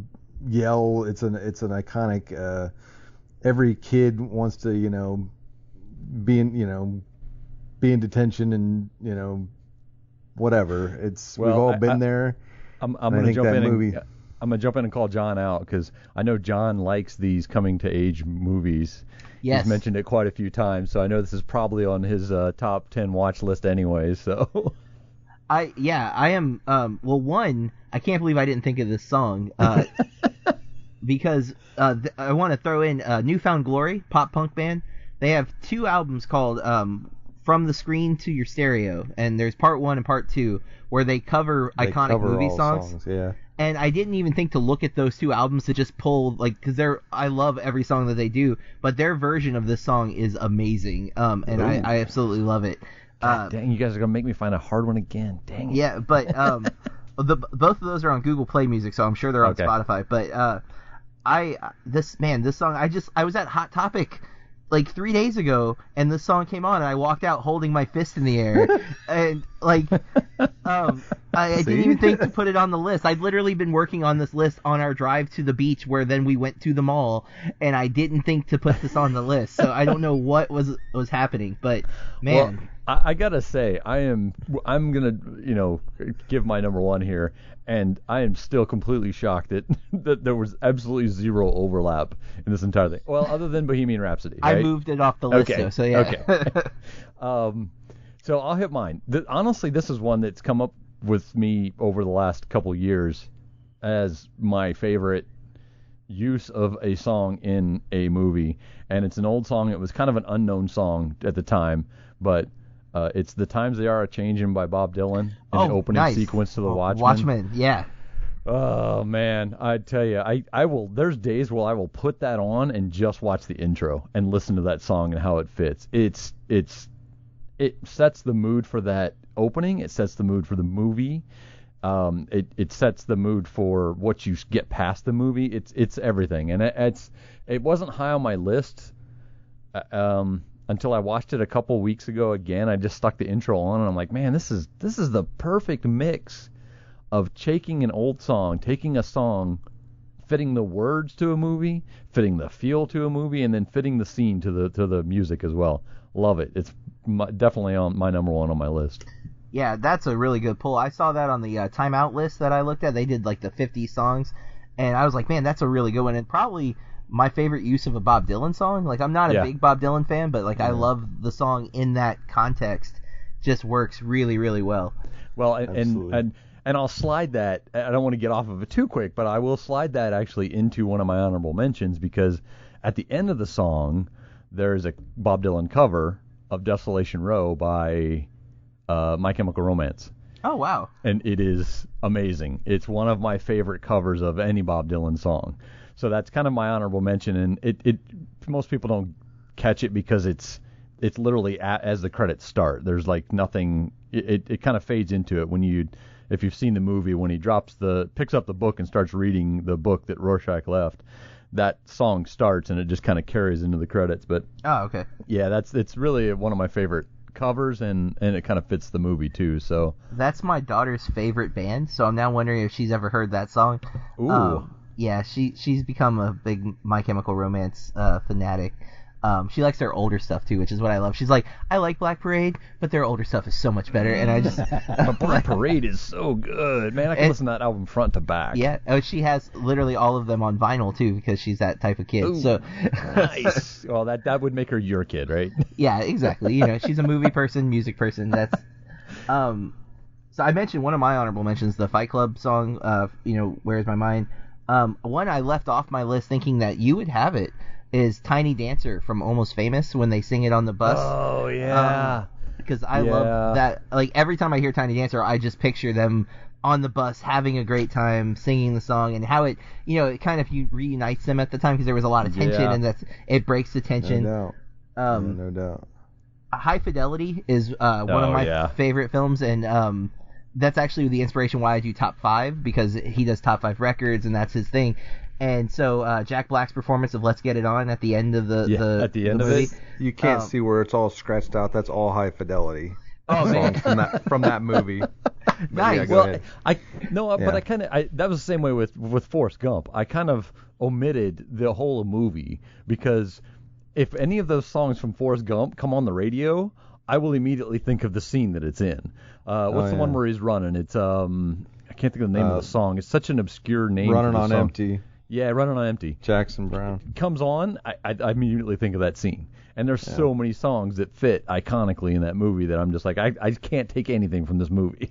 yell. It's an iconic. Every kid wants to be in detention and whatever. We've all been there. I'm going to jump in. I'm going to jump in and call John out because I know John likes these coming-to-age movies. Yes. He's mentioned it quite a few times, so I know this is probably on his top 10 watch list anyway. So, I am. Well, one, I can't believe I didn't think of this song because I want to throw in Newfound Glory, pop punk band. They have 2 albums called From the Screen to Your Stereo, and there's part 1 and part 2 where they cover iconic movie songs. Yeah. And I didn't even think to look at those 2 albums to just pull, like, because I love every song that they do, but their version of this song is amazing, and I absolutely love it. God dang, you guys are gonna make me find a hard one again. Dang it. Yeah, but both of those are on Google Play Music, so I'm sure they're on Spotify. But this song, I was at Hot Topic like 3 days ago, and this song came on, and I walked out holding my fist in the air, and like, I didn't even think to put it on the list. I'd literally been working on this list on our drive to the beach, where then we went to the mall, and I didn't think to put this on the list. So I don't know what was happening, but man. Well, I gotta say, I'm gonna give my number 1 here, and I am still completely shocked that there was absolutely zero overlap in this entire thing. Well, other than Bohemian Rhapsody. Right? I moved it off the list, though, so yeah. Okay. So I'll hit mine. Honestly, this is one that's come up with me over the last couple years as my favorite use of a song in a movie, and it's an old song. It was kind of an unknown song at the time, but it's "The Times They Are A-Changin'" by Bob Dylan, in the opening sequence to The Watchmen. Watchmen, yeah. Oh man, I tell you, I will. There's days where I will put that on and just watch the intro and listen to that song and how it fits. It sets the mood for that opening. It sets the mood for the movie. It sets the mood for what you get past the movie. It's everything, and it wasn't high on my list until I watched it a couple weeks ago again. I just stuck the intro on, and I'm like, man, this is the perfect mix of taking an old song, taking a song, fitting the words to a movie, fitting the feel to a movie, and then fitting the scene to the music as well. Love it. It's definitely on my number 1 on my list. Yeah, that's a really good pull. I saw that on the Time Out list that I looked at. They did like the 50 songs, and I was like, man, that's a really good one, and probably my favorite use of a Bob Dylan song. Like, I'm not a big Bob Dylan fan, but like I love the song in that context. Just works really, really well. Well, and I'll slide that. I don't want to get off of it too quick, but I will slide that actually into one of my honorable mentions, because at the end of the song, there's a Bob Dylan cover of Desolation Row by My Chemical Romance. Oh, wow. And it is amazing. It's one of my favorite covers of any Bob Dylan song. So that's kind of my honorable mention, and it most people don't catch it because it's literally as the credits start. There's like nothing. It kind of fades into it if you've seen the movie, when he picks up the book and starts reading the book that Rorschach left. That song starts and it just kind of carries into the credits. But okay. Yeah, it's really one of my favorite covers, and it kind of fits the movie too. So that's my daughter's favorite band. So I'm now wondering if she's ever heard that song. Ooh. Yeah, she's become a big My Chemical Romance fanatic. She likes their older stuff too, which is what I love. She's like, I like Black Parade, but their older stuff is so much better. And I just but Black Parade is so good, man. I can listen to that album front to back. Yeah, she has literally all of them on vinyl too, because she's that type of kid. Ooh, so nice. Well, that would make her your kid, right? Yeah, exactly. She's a movie person, music person. That's so I mentioned one of my honorable mentions, the Fight Club song. Where's My Mind? One I left off my list thinking that you would have it is Tiny Dancer from Almost Famous, when they sing it on the bus. Oh, yeah. Because I love that. Like, every time I hear Tiny Dancer, I just picture them on the bus having a great time singing the song, and how it kind of reunites them at the time, because there was a lot of tension, and it breaks the tension. No doubt. No doubt. High Fidelity is one of my favorite films, and that's actually the inspiration why I do top 5, because he does top 5 records, and that's his thing. And so Jack Black's performance of "Let's Get It On" at the end of the movie, it, you can't see where it's all scratched out. That's all High Fidelity. Oh man, from that movie. Nice. But I kind of that was the same way with Forrest Gump. I kind of omitted the whole movie, because if any of those songs from Forrest Gump come on the radio, I will immediately think of the scene that it's in. What's the one where he's running? It's I can't think of the name of the song. It's such an obscure name. Running for the on song. Empty. Yeah, Running on Empty. Jackson Browne. Comes on, I immediately think of that scene. And there's so many songs that fit iconically in that movie that I'm just like, I can't take anything from this movie.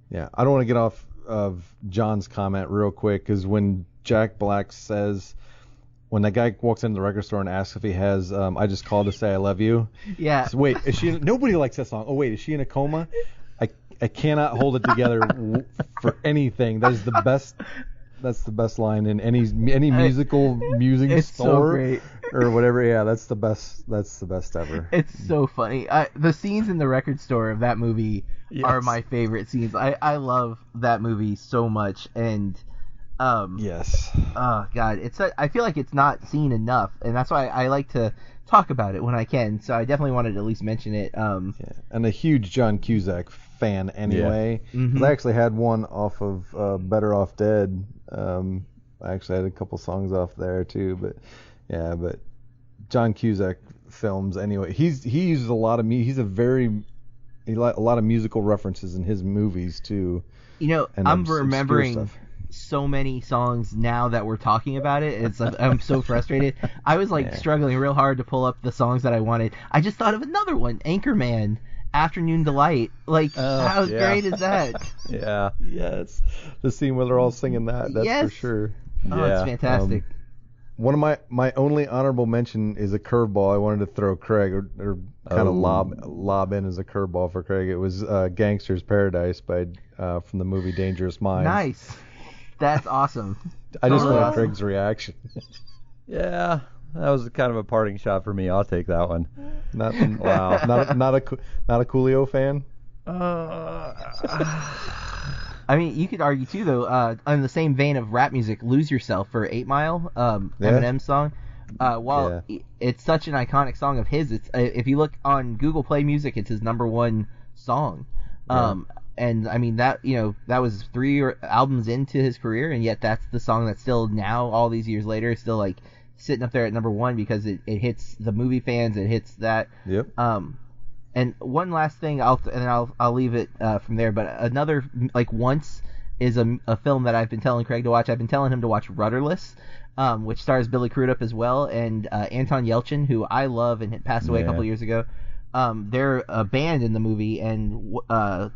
Yeah, I don't want to get off of John's comment real quick, because when Jack Black says when that guy walks into the record store and asks if he has I Just Called to Say I Love You. Yeah. So, wait, is she? Nobody likes that song. Oh wait, is she in a coma? I cannot hold it together for anything. That is the best. That's the best line in any musical Musing store or whatever. Yeah, that's the best. That's the best ever. It's so funny. The scenes in the record store of that movie are my favorite scenes. I love that movie so much, and yes. Oh God, I feel like it's not seen enough, and that's why I like to talk about it when I can. So I definitely wanted to at least mention it. And a huge John Cusack fan anyway. Yeah. Mm-hmm. I actually had one off of Better Off Dead. I actually had a couple songs off there too, but John Cusack films anyway. He uses a lot of a lot of musical references in his movies too. You know, I'm remembering so many songs now that we're talking about it. It's I'm so frustrated. I was struggling real hard to pull up the songs that I wanted. I just thought of another one, Anchorman. Afternoon Delight. How great is that? Yeah. Yes. The scene where they're all singing that. That's for sure. Oh, it's fantastic. One of my only honorable mention is a curveball I wanted to throw Craig or kind of lob in as a curveball for Craig. It was Gangster's Paradise from the movie Dangerous Minds. Not That's awesome. I just want Craig's reaction. Yeah. That was kind of a parting shot for me. I'll take that one. Not a Coolio fan. I mean, you could argue too, though. In the same vein of rap music, "Lose Yourself" for 8 Mile, Eminem song. While it's such an iconic song of his, it's if you look on Google Play Music, it's his #1 song. And I mean that was 3 albums into his career, and yet that's the song that's still now, all these years later, is still sitting up there at #1 because it hits the movie fans. It hits that. Yep. And one last thing, I'll leave it from there. But another Once is a film that I've been telling Craig to watch. I've been telling him to watch Rudderless, which stars Billy Crudup as well, and Anton Yelchin, who I love and had passed away a couple years ago. They're a band in the movie, and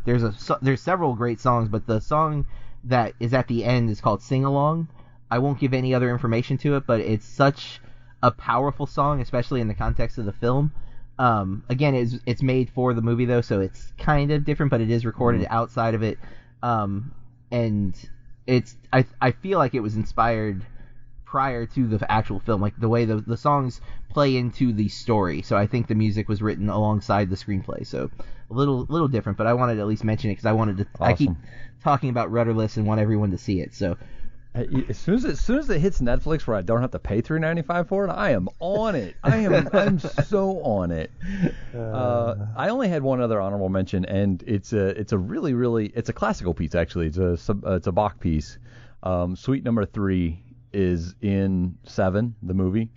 there's several great songs, but the song that is at the end is called Sing Along. I won't give any other information to it, but it's such a powerful song, especially in the context of the film. Again, it's made for the movie though, so it's kind of different, but it is recorded outside of it. And I feel like it was inspired prior to the actual film, like the way the songs play into the story. So I think the music was written alongside the screenplay. So a little different, but I wanted to at least mention it because I wanted to. Awesome. I keep talking about Rudderless and want everyone to see it. So. As soon as it hits Netflix where I don't have to pay $3.95 for it, I am on it. I'm so on it. I only had one other honorable mention, and it's a really it's a classical piece actually. It's a Bach piece. Suite Number 3 is in Seven, the movie.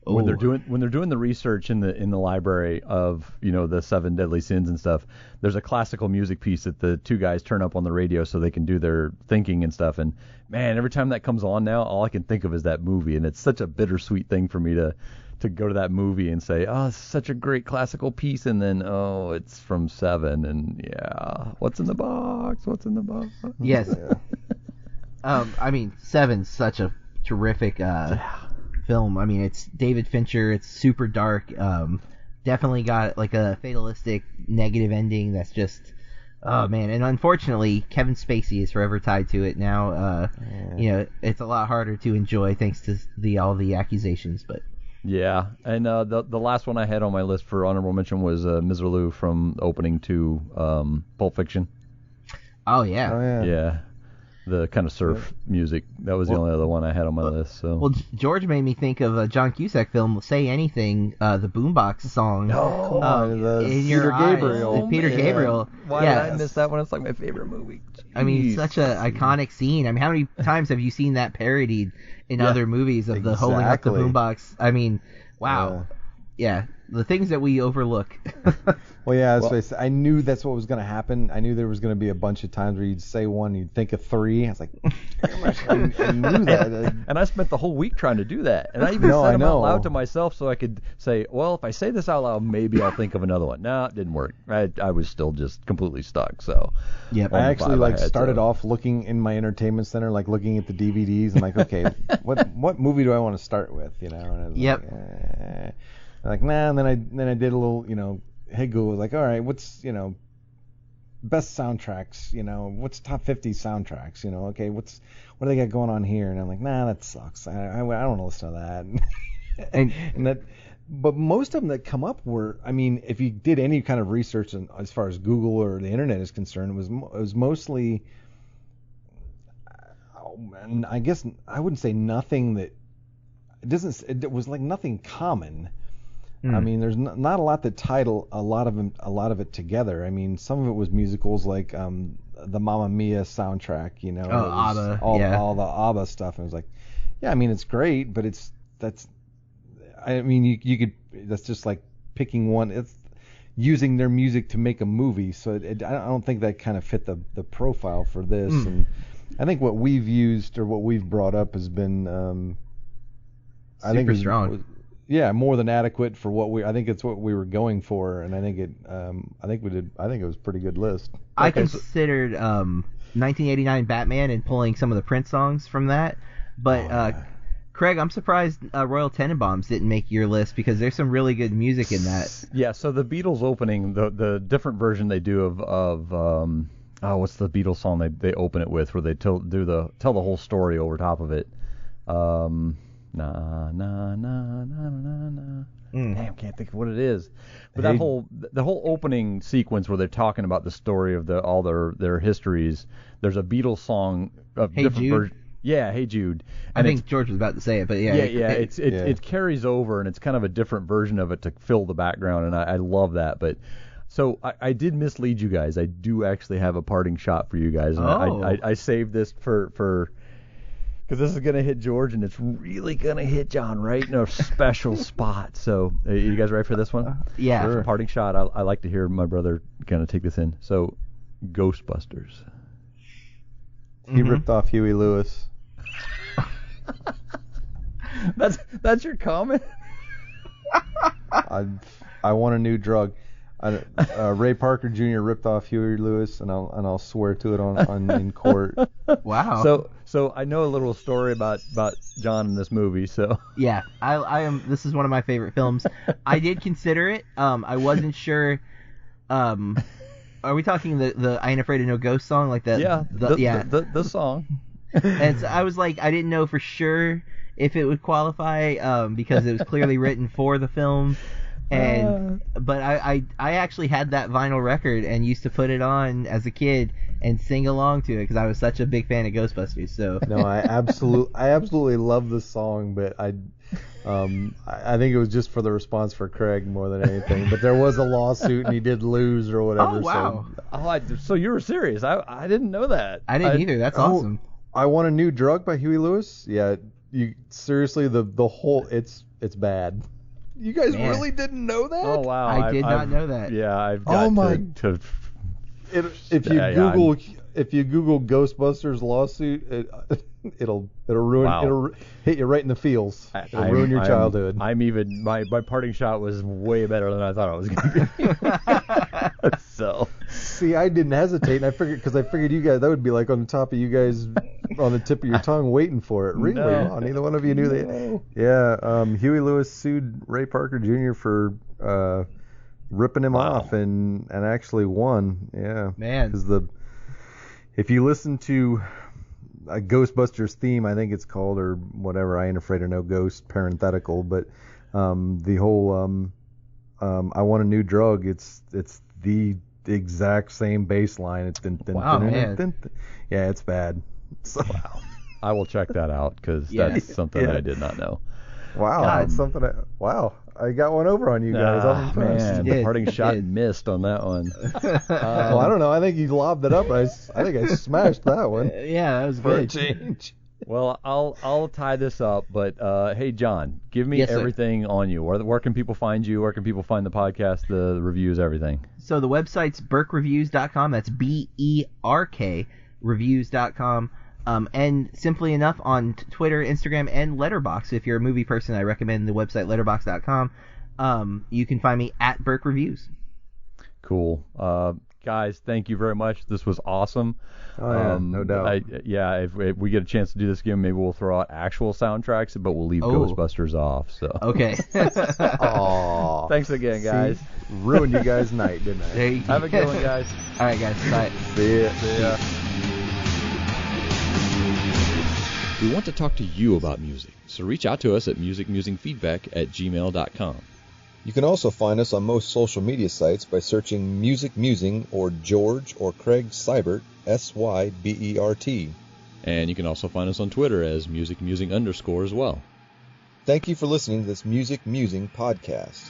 When they're doing the research in the library of the 7 deadly sins and stuff, there's a classical music piece that the 2 guys turn up on the radio so they can do their thinking and stuff. And man, every time that comes on now, all I can think of is that movie, and it's such a bittersweet thing for me to go to that movie and say, oh, it's such a great classical piece, and then it's from 7, and what's in the box? Yes. I mean, 7's such a terrific film. I mean, it's David Fincher. It's super dark. Definitely got a fatalistic negative ending that's just, oh man. And unfortunately, Kevin Spacey is forever tied to it now. It's a lot harder to enjoy thanks to all the accusations. But yeah, and the last one I had on my list for honorable mention was Miserlou from opening to Pulp Fiction. Oh yeah. Yeah. The kind of surf music. That was the only other one I had on my list. So. Well, George made me think of a John Cusack film, Say Anything, the Boombox song. Peter Gabriel. Peter Gabriel. Why did I miss that one? It's like my favorite movie. Jeez. I mean, such an iconic scene. I mean, how many times have you seen that parodied in other movies of the holding up the boombox? I mean, wow. Yeah. the things that we overlook. Well, yeah, I knew that's what was going to happen. I knew there was going to be a bunch of times where you'd say one, you'd think of three. I was like, I knew that. And I spent the whole week trying to do that. And I even said them out loud to myself so I could say, well, if I say this out loud, maybe I'll think of another one. No, it didn't work. I was still just completely stuck. So yep. I actually started off looking in my entertainment center, like looking at the DVDs. I'm like, okay, what movie do I want to start with? And I was like, nah. And then I did a little, hit Google, like, all right, what's, best soundtracks, what's top 50 soundtracks, okay, what do they got going on here? And I'm like, nah, that sucks. I don't want to listen to that. and that, but most of them that come up were, I mean, if you did any kind of research as far as Google or the internet is concerned, it was mostly, and I guess I wouldn't say nothing that it was like nothing common. I mean, there's not a lot that tied a lot of it together. I mean, some of it was musicals, like the Mamma Mia soundtrack, ABBA, all the ABBA stuff. And it was like, yeah, I mean, it's great, but you could, that's just like picking one. It's using their music to make a movie, so I don't think that kind of fit the profile for this. And I think what we've used or what we've brought up has been, super strong. Yeah, more than adequate for I think it's what we were going for, and I think it was a pretty good list. I considered 1989 Batman and pulling some of the Prince songs from that, but Craig, I'm surprised Royal Tenenbaums didn't make your list because there's some really good music in that. Yeah, so the Beatles opening, the different version they do of what's the Beatles song they open it with, where they tell the whole story over top of it. Na na na na na na. Damn, can't think of what it is. But the whole opening sequence where they're talking about the story of all their histories. There's a Beatles song of different versions. Yeah, Hey Jude. And I think George was about to say it, but yeah. It carries over, and it's kind of a different version of it to fill the background, and I love that. But so I did mislead you guys. I do actually have a parting shot for you guys, and I saved this for. Because this is going to hit George, and it's really going to hit John right in a special spot. So, are you guys ready for this one? Yeah. Sure. Parting shot. I like to hear my brother kind of take this in. So, Ghostbusters. He ripped off Huey Lewis. That's your comment? I want a new drug. Ray Parker Jr. ripped off Huey Lewis, and I'll swear to it in court. Wow. So I know a little story about John in this movie. So yeah, I am. This is one of my favorite films. I did consider it. I wasn't sure. Are we talking the I Ain't Afraid of No Ghost song, like that? Yeah. The song. And so I was like, I didn't know for sure if it would qualify because it was clearly written for the film. But I actually had that vinyl record and used to put it on as a kid and sing along to it because I was such a big fan of Ghostbusters. So no, I absolutely love the song, but I think it was just for the response for Craig more than anything. But there was a lawsuit and he did lose or whatever. Oh wow! So you were serious? I didn't know that. I didn't either. That's awesome. I Want a New Drug by Huey Lewis. Yeah, you seriously the whole it's bad. You guys really didn't know that? Oh wow! I did not know that. Yeah, I've got to. If you Google Ghostbusters lawsuit, it'll ruin. Wow. It'll hit you right in the feels. It'll ruin your childhood. My parting shot was way better than I thought it was going to be. So. See, I didn't hesitate, and I figured you guys, that would be like on the top of you guys, on the tip of your tongue, waiting for it. Really? No. Oh, neither one of you knew that. Yeah. Huey Lewis sued Ray Parker Jr. for ripping him off, and actually won. Yeah. Man. Because if you listen to a Ghostbusters theme, I think it's called, or whatever, I Ain't Afraid of No Ghost, parenthetical, but the whole I Want a New Drug, it's the exact same bass line. Wow, man. Yeah, it's bad. So. Wow. I will check that out because that's something I did not know. Wow, that's something. I got one over on you guys. I'm impressed. Man, the parting shot missed on that one. Well, I don't know. I think you lobbed it up. I think I smashed that one. Yeah, that was for good. a change. Well, I'll tie this up, but hey, John, give me everything on you. Where can people find you? Where can people find the podcast, the reviews, everything? So the website's berkreviews.com. That's BERK reviews.com. And simply enough on Twitter, Instagram, and Letterboxd. If you're a movie person, I recommend the website letterboxd.com. You can find me at Berk Reviews. Cool. Guys, thank you very much. This was awesome. Oh, yeah, no doubt. If we get a chance to do this again, maybe we'll throw out actual soundtracks, but we'll leave Ghostbusters off. So okay. Aww. Thanks again, guys. Ruined you guys' night, didn't I? Have a good one, guys. All right, guys. Bye. See ya. We want to talk to you about music, so reach out to us at musicmusingfeedback@gmail.com. You can also find us on most social media sites by searching Music Musing or George or Craig Seibert, Sybert. And you can also find us on Twitter as musicmusing_ as well. Thank you for listening to this Music Musing podcast.